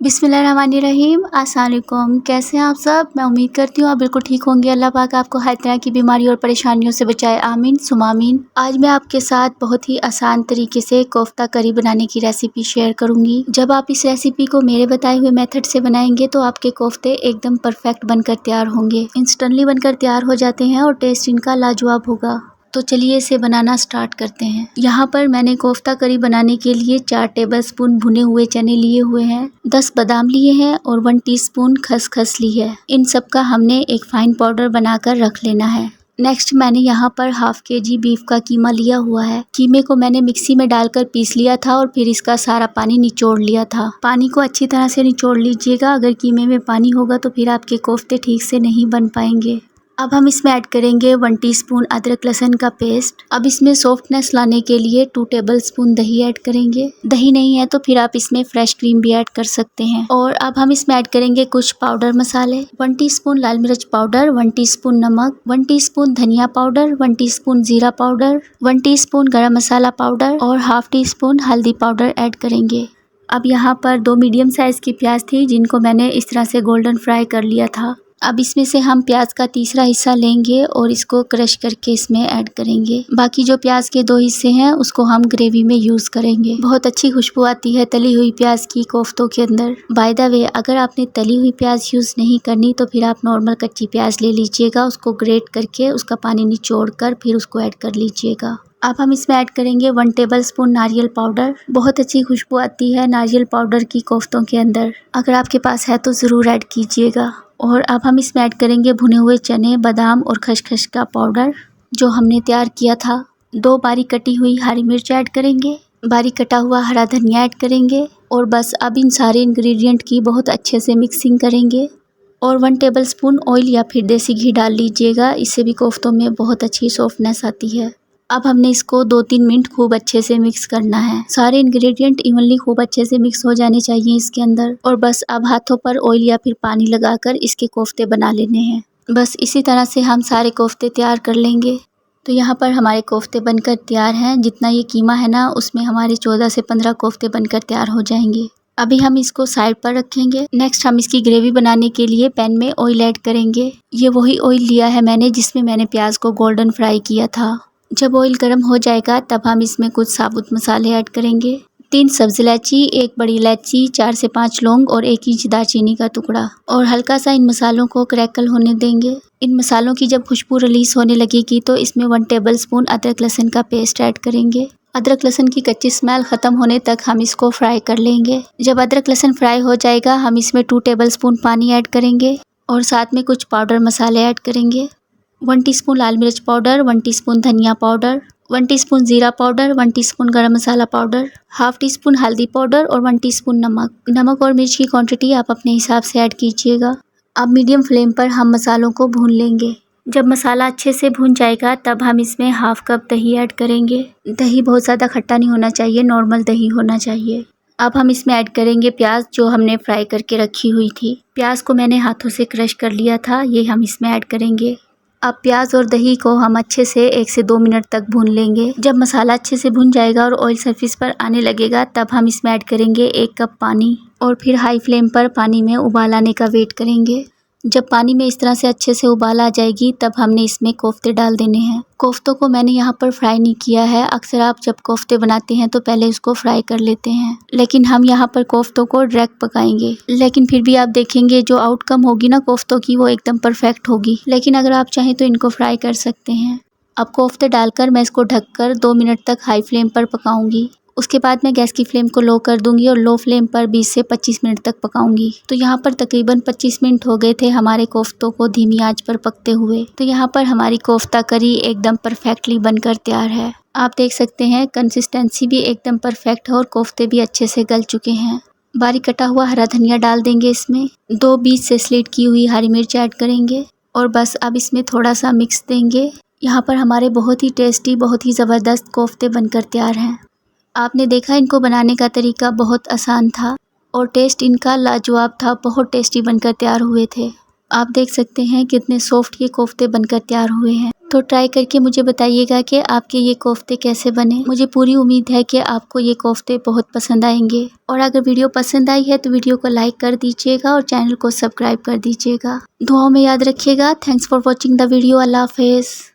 बिस्मिल्लाहिर्रहमानिर्रहीम। अस्सलाम वालेकुम। कैसे हैं आप सब? मैं उम्मीद करती हूँ आप बिल्कुल ठीक होंगे। अल्लाह पाक आपको हर तरह की बीमारी और परेशानियों से बचाए, आमीन सुमा आमीन। आज मैं आपके साथ बहुत ही आसान तरीके से कोफ्ता करी बनाने की रेसिपी शेयर करूंगी। जब आप इस रेसिपी को मेरे बताए हुए मेथड से बनाएंगे तो आपके कोफ्ते एकदम परफेक्ट बनकर तैयार होंगे, इंस्टेंटली बनकर तैयार हो जाते हैं और टेस्ट इनका लाजवाब होगा। तो चलिए इसे बनाना स्टार्ट करते हैं। यहाँ पर मैंने कोफ्ता करी बनाने के लिए 4 टेबलस्पून भुने हुए चने लिए हुए हैं, 10 बादाम लिए हैं और 1 टीस्पून खसखस ली है। इन सब का हमने एक फाइन पाउडर बनाकर रख लेना है। नेक्स्ट मैंने यहाँ पर हाफ केजी बीफ का कीमा लिया हुआ है। कीमे को मैंने मिक्सी में डालकर पीस लिया था और फिर इसका सारा पानी निचोड़ लिया था। पानी को अच्छी तरह से निचोड़ लीजिएगा, अगर कीमे में पानी होगा तो फिर आपके कोफ्ते ठीक से नहीं बन पाएंगे। अब हम इसमें ऐड करेंगे 1 टीस्पून अदरक लहसुन का पेस्ट। अब इसमें सॉफ्टनेस लाने के लिए 2 टेबलस्पून दही ऐड करेंगे। दही नहीं है तो फिर आप इसमें फ्रेश क्रीम भी ऐड कर सकते हैं। और अब हम इसमें ऐड करेंगे कुछ पाउडर मसाले, 1 टीस्पून लाल मिर्च पाउडर, 1 टीस्पून नमक, 1 टीस्पून धनिया पाउडर, 1 टीस्पून जीरा पाउडर, 1 टीस्पून गरम मसाला पाउडर और हाफ टीस्पून हल्दी पाउडर ऐड करेंगे। अब यहाँ पर 2 मीडियम साइज की प्याज थी जिनको मैंने इस तरह से गोल्डन फ्राई कर लिया था। अब इसमें से हम प्याज का तीसरा हिस्सा लेंगे और इसको क्रश करके इसमें ऐड करेंगे। बाकी जो प्याज के 2 हिस्से हैं उसको हम ग्रेवी में यूज़ करेंगे। बहुत अच्छी खुशबू आती है तली हुई प्याज की कोफ्तों के अंदर। बाय द वे, अगर आपने तली हुई प्याज यूज़ नहीं करनी तो फिर आप नॉर्मल कच्ची प्याज ले लीजिएगा, उसको ग्रेट करके उसका पानी निचोड़ कर फिर उसको ऐड कर लीजिएगा। अब हम इसमें ऐड करेंगे 1 टेबलस्पून नारियल पाउडर। बहुत अच्छी खुशबू आती है नारियल पाउडर की कोफ्तों के अंदर, अगर आपके पास है तो ज़रूर ऐड कीजिएगा। और अब हम इसमें ऐड करेंगे भुने हुए चने, बादाम और खसखस का पाउडर जो हमने तैयार किया था। 2 बारीक कटी हुई हरी मिर्च ऐड करेंगे, बारीक कटा हुआ हरा धनिया ऐड करेंगे और बस अब इन सारे इंग्रेडिएंट की बहुत अच्छे से मिक्सिंग करेंगे। और 1 टेबलस्पून ऑयल या फिर देसी घी डाल लीजिएगा, इससे भी कोफ्तों में बहुत अच्छी सॉफ्टनेस आती है। अब हमने इसको 2-3 मिनट खूब अच्छे से मिक्स करना है। सारे इंग्रेडिएंट इवनली खूब अच्छे से मिक्स हो जाने चाहिए इसके अंदर। और बस अब हाथों पर ऑयल या फिर पानी लगाकर इसके कोफ्ते बना लेने हैं। बस इसी तरह से हम सारे कोफ्ते तैयार कर लेंगे। तो यहाँ पर हमारे कोफ्ते बनकर तैयार हैं। जितना ये कीमा है ना उसमें हमारे 14 से 15 कोफ्ते बनकर तैयार हो जाएंगे। अभी हम इसको साइड पर रखेंगे। नेक्स्ट हम इसकी ग्रेवी बनाने के लिए पैन में ऑयल ऐड करेंगे। ये वही ऑयल लिया है मैंने जिसमें मैंने प्याज को गोल्डन फ्राई किया था। जब ऑयल गर्म हो जाएगा तब हम इसमें कुछ साबुत मसाले ऐड करेंगे। 3 सब्ज़ इलायची, 1 बड़ी इलायची, 4 से 5 लौंग और 1 इंच दालचीनी का टुकड़ा। और हल्का सा इन मसालों को क्रैकल होने देंगे। इन मसालों की जब खुशबू रिलीज़ होने लगेगी तो इसमें 1 टेबलस्पून अदरक लहसुन का पेस्ट ऐड करेंगे। अदरक लहसुन की कच्ची स्मेल ख़त्म होने तक हम इसको फ्राई कर लेंगे। जब अदरक लहसुन फ्राई हो जाएगा हम इसमें 2 टेबलस्पून पानी ऐड करेंगे और साथ में कुछ पाउडर मसाले ऐड करेंगे। 1 टीस्पून लाल मिर्च पाउडर, 1 टीस्पून धनिया पाउडर, 1 टीस्पून जीरा पाउडर, 1 टीस्पून गरम मसाला पाउडर, हाफ टीस्पून हल्दी पाउडर और 1 टीस्पून नमक। नमक और मिर्च की क्वांटिटी आप अपने हिसाब से ऐड कीजिएगा। अब मीडियम फ्लेम पर हम मसालों को भून लेंगे। जब मसाला अच्छे से भून जाएगा तब हम इसमें हाफ कप दही ऐड करेंगे। दही बहुत ज़्यादा खट्टा नहीं होना चाहिए, नॉर्मल दही होना चाहिए। अब हम इसमें ऐड करेंगे प्याज जो हमने फ्राई करके रखी हुई थी। प्याज को मैंने हाथों से क्रश कर लिया था, ये हम इसमें ऐड करेंगे। अब प्याज और दही को हम अच्छे से 1 से 2 मिनट तक भून लेंगे। जब मसाला अच्छे से भून जाएगा और ऑयल सरफेस पर आने लगेगा तब हम इसमें ऐड करेंगे 1 कप पानी और फिर हाई फ्लेम पर पानी में उबाल आने का वेट करेंगे। जब पानी में इस तरह से अच्छे से उबाल आ जाएगी तब हमने इसमें कोफ्ते डाल देने हैं। कोफ्तों को मैंने यहाँ पर फ्राई नहीं किया है। अक्सर आप जब कोफ्ते बनाते हैं तो पहले उसको फ्राई कर लेते हैं, लेकिन हम यहाँ पर कोफ्तों को डायरेक्ट पकाएंगे। लेकिन फिर भी आप देखेंगे जो आउटकम होगी ना कोफ्तों की वो एकदम परफेक्ट होगी। लेकिन अगर आप चाहें तो इनको फ्राई कर सकते हैं। अब कोफ्ते डालकर मैं इसको ढककर 2 मिनट तक हाई फ्लेम पर पकाऊंगी। उसके बाद मैं गैस की फ्लेम को लो कर दूंगी और लो फ्लेम पर 20 से 25 मिनट तक पकाऊंगी। तो यहाँ पर तकरीबन 25 मिनट हो गए थे हमारे कोफ्तों को धीमी आंच पर पकते हुए। तो यहाँ पर हमारी कोफ्ता करी एकदम परफेक्टली बनकर तैयार है। आप देख सकते हैं कंसिस्टेंसी भी एकदम परफेक्ट है और कोफ्ते भी अच्छे से गल चुके हैं। बारीक कटा हुआ हरा धनिया डाल देंगे इसमें। 2 बीच से स्लिट की हुई हरी मिर्च ऐड करेंगे और बस अब इसमें थोड़ा सा मिक्स देंगे। यहाँ पर हमारे बहुत ही टेस्टी, बहुत ही ज़बरदस्त कोफ्ते बनकर तैयार हैं। आपने देखा इनको बनाने का तरीका बहुत आसान था और टेस्ट इनका लाजवाब था। बहुत टेस्टी बनकर तैयार हुए थे। आप देख सकते हैं कितने सॉफ्ट ये कोफ्ते बनकर तैयार हुए हैं। तो ट्राई करके मुझे बताइएगा कि आपके ये कोफ्ते कैसे बने। मुझे पूरी उम्मीद है कि आपको ये कोफ्ते बहुत पसंद आएंगे। और अगर वीडियो पसंद आई है तो वीडियो को लाइक कर दीजिएगा और चैनल को सब्सक्राइब कर दीजिएगा। दुआओं में याद रखिएगा। Thanks for watching the video. अल्लाह हाफिज़।